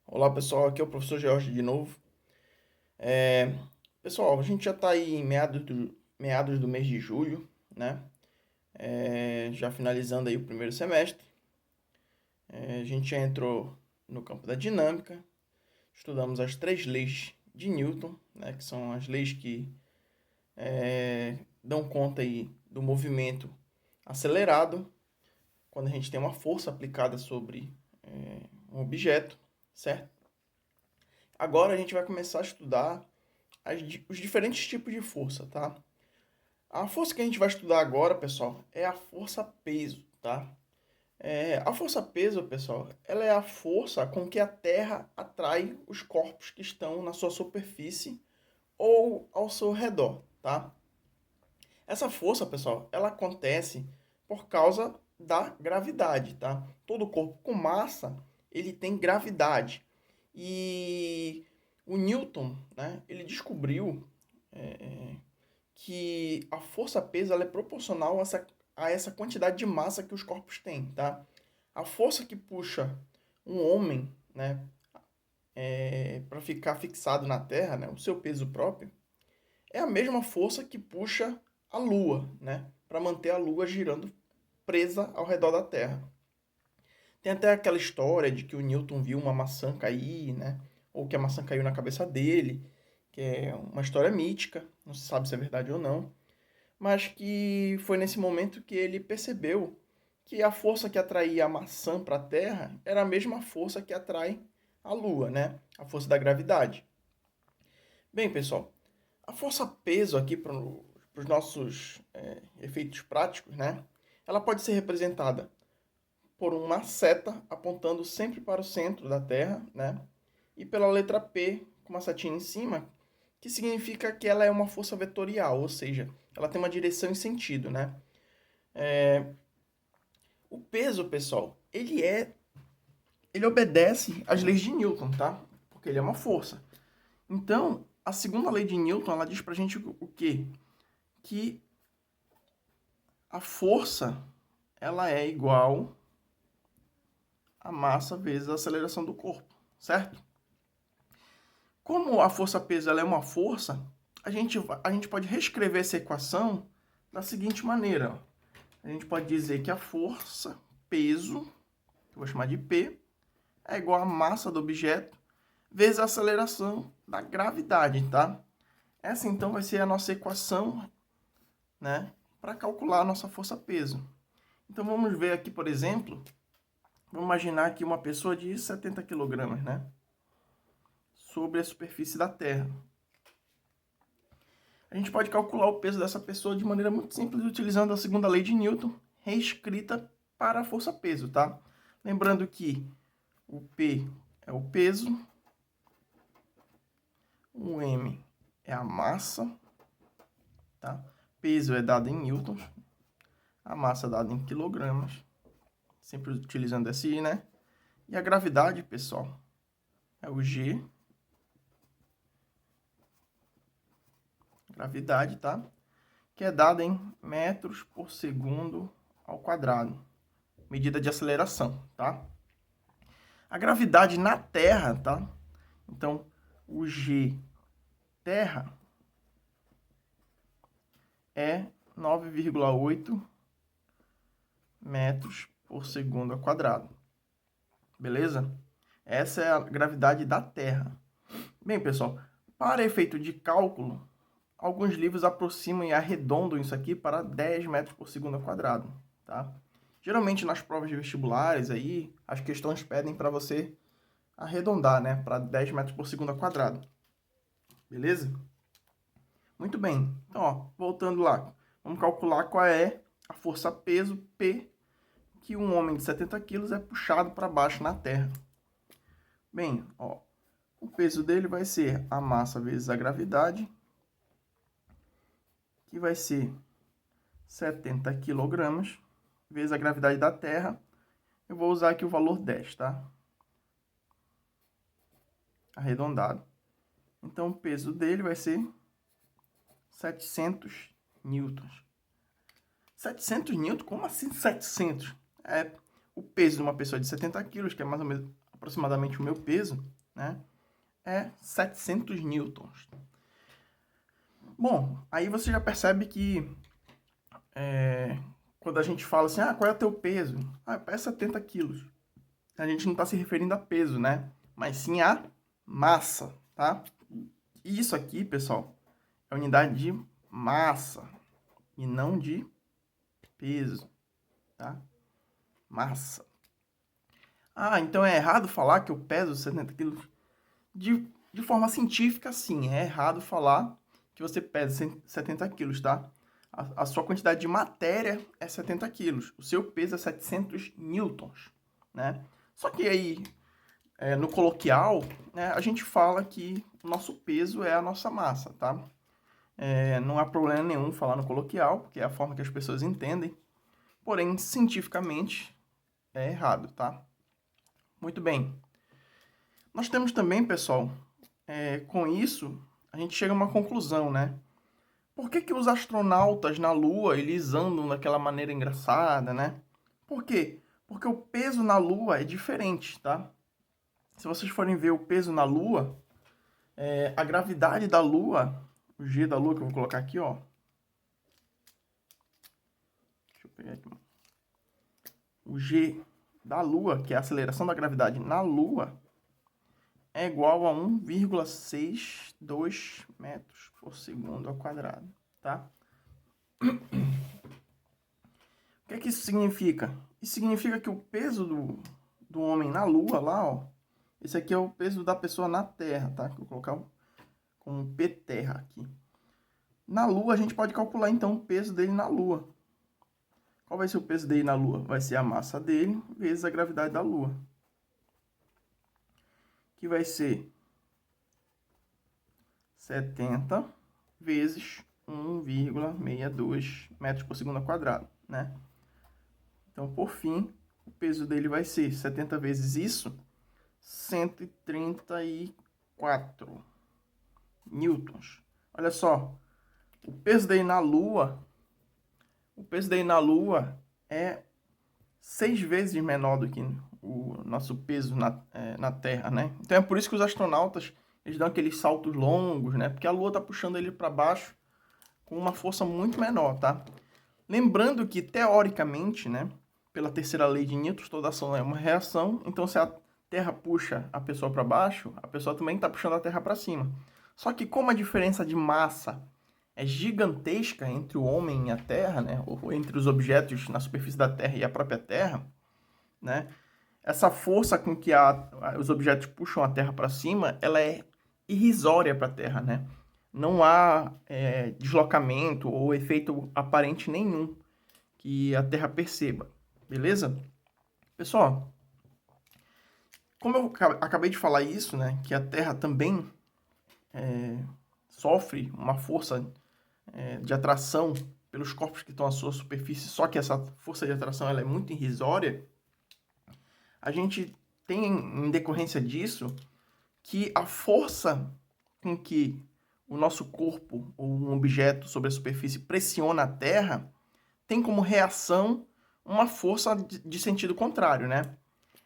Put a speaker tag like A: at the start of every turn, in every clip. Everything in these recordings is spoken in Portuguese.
A: Olá pessoal, aqui é o professor George de novo. É, Pessoal, a gente já está aí em meados do mês de julho, né? Já finalizando aí o primeiro semestre. A gente já entrou no campo da dinâmica, estudamos as três leis de Newton, né? Que são as leis que dão conta aí do movimento acelerado, quando a gente tem uma força aplicada sobre um objeto, certo? Agora a gente vai começar a estudar os diferentes tipos de força, tá? A força que a gente vai estudar agora, pessoal, é a força peso, tá? A força peso, pessoal, ela é a força com que a Terra atrai os corpos que estão na sua superfície ou ao seu redor, tá? Essa força, pessoal, ela acontece por causa da gravidade, tá? Todo corpo com massa, ele tem gravidade. E o Newton, né, ele descobriu que a força-peso ela é proporcional a essa quantidade de massa que os corpos têm, tá? A força que puxa um homem, né, para ficar fixado na Terra, né, o seu peso próprio, é a mesma força que puxa a Lua, né, para manter a Lua girando presa ao redor da Terra. Tem até aquela história de que o Newton viu uma maçã cair, né, ou que a maçã caiu na cabeça dele, que é uma história mítica, não se sabe se é verdade ou não, mas que foi nesse momento que ele percebeu que a força que atraía a maçã para a Terra era a mesma força que atrai a Lua, né? A força da gravidade. Bem, pessoal, a força-peso aqui para os nossos efeitos práticos, né? Ela pode ser representada por uma seta apontando sempre para o centro da Terra, né? E pela letra P com uma setinha em cima, que significa que ela é uma força vetorial, ou seja, ela tem uma direção e sentido, né? O peso, pessoal, ele obedece às leis de Newton, tá? Porque ele é uma força. Então, a segunda lei de Newton, ela diz pra gente o quê? Que a força, ela é igual a massa vezes a aceleração do corpo, certo? Como a força-peso ela é uma força, a gente pode reescrever essa equação da seguinte maneira. Ó. A gente pode dizer que a força, peso, que eu vou chamar de P, é igual à massa do objeto vezes a aceleração da gravidade, tá? Essa então vai ser a nossa equação, né, para calcular a nossa força-peso. Então vamos ver aqui, por exemplo, vamos imaginar aqui uma pessoa de 70 kg, né, sobre a superfície da Terra. A gente pode calcular o peso dessa pessoa de maneira muito simples, utilizando a segunda lei de Newton, reescrita para a força-peso, tá? Lembrando que o P é o peso, o M é a massa, tá? Peso é dado em newtons, a massa é dada em quilogramas, sempre utilizando SI, né? E a gravidade, pessoal, é o G, gravidade, tá? Que é dada em metros por segundo ao quadrado, medida de aceleração, tá? A gravidade na Terra, tá? Então, o G Terra é 9,8 metros por segundo ao quadrado. Beleza? Essa é a gravidade da Terra. Bem, pessoal, para efeito de cálculo, alguns livros aproximam e arredondam isso aqui para 10 metros por segundo ao quadrado, tá? Geralmente nas provas de vestibulares aí, as questões pedem para você arredondar, né, para 10 metros por segundo ao quadrado. Beleza? Muito bem. Então, ó, voltando lá, vamos calcular qual é a força peso P que um homem de 70 quilos é puxado para baixo na Terra. Bem, ó, o peso dele vai ser a massa vezes a gravidade, que vai ser 70 quilogramas, vezes a gravidade da Terra. Eu vou usar aqui o valor 10, tá? Arredondado. Então, o peso dele vai ser 700 newtons. 700 newtons? Como assim 700? É o peso de uma pessoa de 70 quilos, que é mais ou menos aproximadamente o meu peso, né, é 700 newtons. Bom, aí você já percebe que quando a gente fala assim, qual é o teu peso? É 70 quilos. A gente não está se referindo a peso, né? Mas sim a massa, tá? E isso aqui, pessoal, é unidade de massa e não de peso, tá? Massa. Então é errado falar que eu peso 70 quilos? De forma científica, sim, é errado falar que você pesa 70 quilos, tá? A sua quantidade de matéria é 70 quilos, o seu peso é 700 newtons, né? Só que aí, no coloquial, né, a gente fala que o nosso peso é a nossa massa, tá? Não há problema nenhum falar no coloquial, porque é a forma que as pessoas entendem, porém, cientificamente, é errado, tá? Muito bem. Nós temos também, pessoal, com isso, a gente chega a uma conclusão, né? Por que os astronautas na Lua, eles andam daquela maneira engraçada, né? Por quê? Porque o peso na Lua é diferente, tá? Se vocês forem ver o peso na Lua, a gravidade da Lua, o G da Lua, que eu vou colocar aqui, ó. Deixa eu pegar aqui. O G da Lua, que é a aceleração da gravidade na Lua, é igual a 1,62 metros por segundo ao quadrado, tá? O que é que isso significa? Isso significa que o peso do homem na Lua, lá, ó, esse aqui é o peso da pessoa na Terra, tá? Vou colocar como P terra aqui. Na Lua, a gente pode calcular, então, o peso dele na Lua. Qual vai ser o peso dele na Lua? Vai ser a massa dele vezes a gravidade da Lua. Que vai ser 70 vezes 1,62 metros por segundo ao quadrado, né? Então, por fim, o peso dele vai ser 70 vezes isso, 134 newtons. Olha só, o peso dele na Lua é 6 vezes menor do que o nosso peso na Terra, né? Então é por isso que os astronautas, eles dão aqueles saltos longos, né? Porque a Lua está puxando ele para baixo com uma força muito menor, tá? Lembrando que, teoricamente, né, pela terceira lei de Newton, toda ação é uma reação. Então, se a Terra puxa a pessoa para baixo, a pessoa também está puxando a Terra para cima. Só que como a diferença de massa é gigantesca entre o homem e a Terra, né, ou entre os objetos na superfície da Terra e a própria Terra, né, essa força com que os objetos puxam a Terra para cima, ela é irrisória para a Terra, né? Não há deslocamento ou efeito aparente nenhum que a Terra perceba, beleza? Pessoal, como eu acabei de falar isso, né, que a Terra também sofre uma força de atração pelos corpos que estão à sua superfície, só que essa força de atração ela é muito irrisória, a gente tem, em decorrência disso, que a força com que o nosso corpo ou um objeto sobre a superfície pressiona a Terra tem como reação uma força de sentido contrário, né?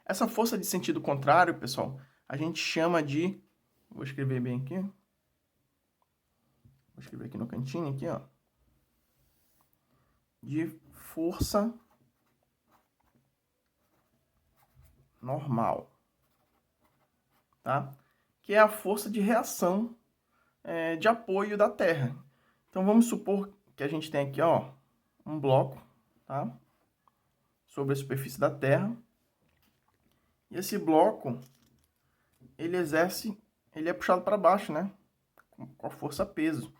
A: Essa força de sentido contrário, pessoal, a gente chama de... Vou escrever bem aqui. Vou escrever aqui no cantinho, aqui, ó. De força normal, tá? Que é a força de reação de apoio da Terra. Então, vamos supor que a gente tem aqui, ó, um bloco, tá? Sobre a superfície da Terra. E esse bloco, ele é puxado para baixo, né? Com a força peso,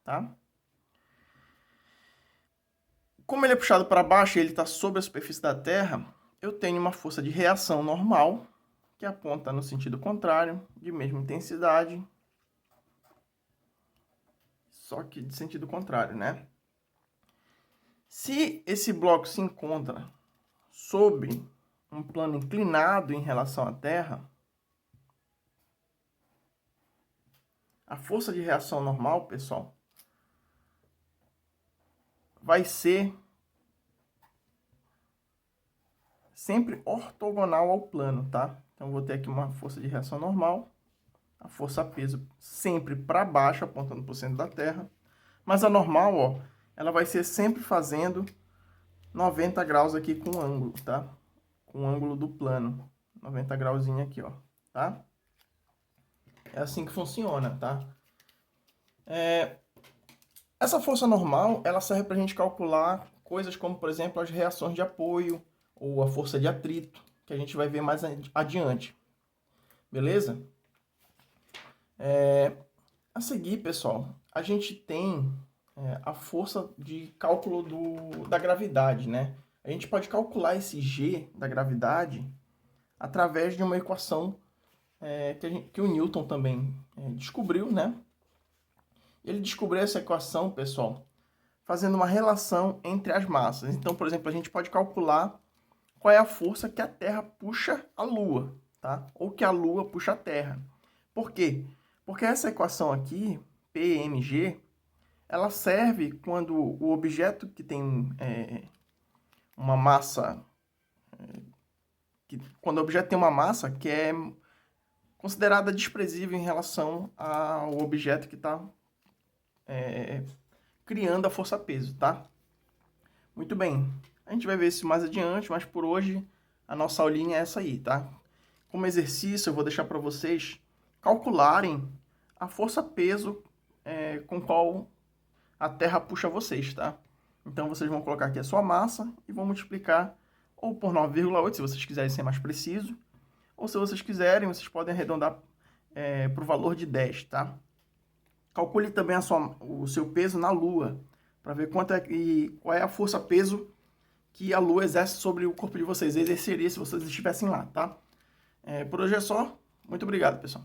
A: tá? Como ele é puxado para baixo e ele está sobre a superfície da Terra, eu tenho uma força de reação normal, que aponta no sentido contrário, de mesma intensidade, só que de sentido contrário, né? Se esse bloco se encontra sobre um plano inclinado em relação à Terra, a força de reação normal, pessoal, vai ser sempre ortogonal ao plano, tá? Então, vou ter aqui uma força de reação normal, a força-peso sempre para baixo, apontando para o centro da Terra. Mas a normal, ó, ela vai ser sempre fazendo 90 graus aqui com o ângulo, tá? Com o ângulo do plano. 90 grauzinho aqui, ó, tá? É assim que funciona, tá? Essa força normal, ela serve para a gente calcular coisas como, por exemplo, as reações de apoio ou a força de atrito, que a gente vai ver mais adiante. Beleza? A seguir, pessoal, a gente tem a força de cálculo da gravidade, né? A gente pode calcular esse G da gravidade através de uma equação que o Newton também descobriu, né? Ele descobriu essa equação, pessoal, fazendo uma relação entre as massas. Então, por exemplo, a gente pode calcular qual é a força que a Terra puxa a Lua, tá? Ou que a Lua puxa a Terra. Por quê? Porque essa equação aqui, PMG, ela serve quando o objeto que tem uma massa, quando o objeto tem uma massa que é considerada desprezível em relação ao objeto que está criando a força-peso, tá? Muito bem. A gente vai ver isso mais adiante, mas por hoje a nossa aulinha é essa aí, tá? Como exercício, eu vou deixar para vocês calcularem a força-peso com qual a Terra puxa vocês, tá? Então, vocês vão colocar aqui a sua massa e vão multiplicar ou por 9,8, se vocês quiserem ser mais preciso, ou se vocês quiserem, vocês podem arredondar para o valor de 10, tá? Calcule também o seu peso na Lua, para ver qual é a força-peso que a Lua exerce sobre o corpo de vocês. Exerceria se vocês estivessem lá, tá? Por hoje é só. Muito obrigado, pessoal.